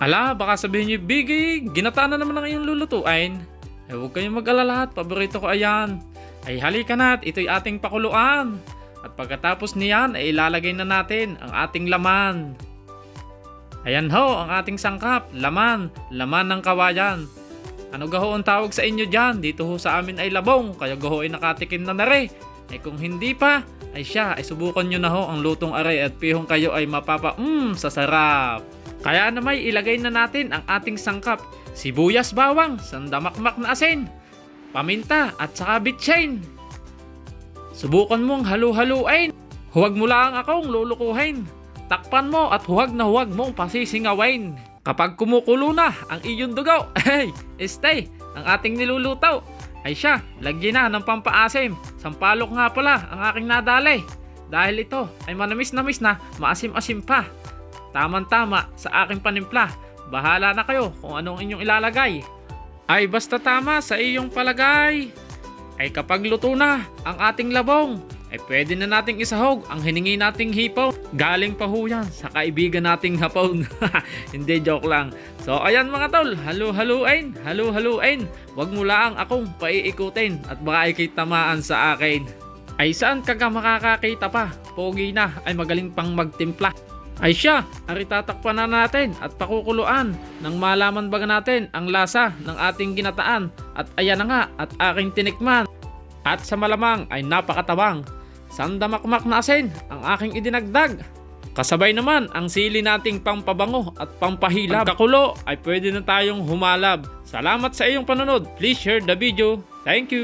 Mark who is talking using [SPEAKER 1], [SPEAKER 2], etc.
[SPEAKER 1] Ala, baka sabihin niyo, Biggie, ginataan na naman ang iyong lulutuin. Ay huwag kayong mag-alala, paborito ko ayan. Ay halika na at ito'y ating pakuluan. At pagkatapos niyan ay ilalagay na natin ang ating laman. Ayan ho, ang ating sangkap, laman ng kawayan. Ano gaho ang tawag sa inyo dyan? Dito ho sa amin ay labong, kaya gaho ay nakatikim na nare. Ay kung hindi pa, ay siya, ay subukan nyo na ho ang lutong aray at pihong kayo ay sa sarap. Kaya namay ilagay na natin ang ating sangkap, sibuyas bawang, sandamakmak na asin, paminta at saka bitsin. Subukan mong halu-haluin. Huwag mo lang akong lulukuhin. Takpan mo at huwag na huwag mong pasisingawin. Kapag kumukulo na ang iyong dugo, stay, ang ating niluluto. Ay siya, lagyan na ng pampaasim. Sampalok nga pala ang aking nadali. Dahil ito ay manamis-namis na, maasim-asim pa. Tama-tama sa aking panimpla. Bahala na kayo kung anong inyong ilalagay. Ay basta tama sa iyong palagay. Ay kapag luto na ang ating labong, ay pwede na nating isahog ang hiningi nating hipaw. Galing pa ho yan sa kaibigan nating hapon. Hindi, joke lang. So ayan mga tol, halu-haluin. Huwag mo lang akong paiikutin at baka ikay tamaan sa akin. Ay saan ka makakakita pa? Pogi na ay magaling pang magtimpla. Ay siya, ari tatakpan na natin at pakukuluan nang malaman baga natin ang lasa ng ating ginataan. At ayan na nga at aking tinikman. At sa malamang ay napakatabang. Sandamakmak na asin ang aking idinagdag. Kasabay naman ang sili nating pampabango at pampahilab. Pagkakulo ay pwede na tayong humalab. Salamat sa iyong panonood. Please share the video. Thank you.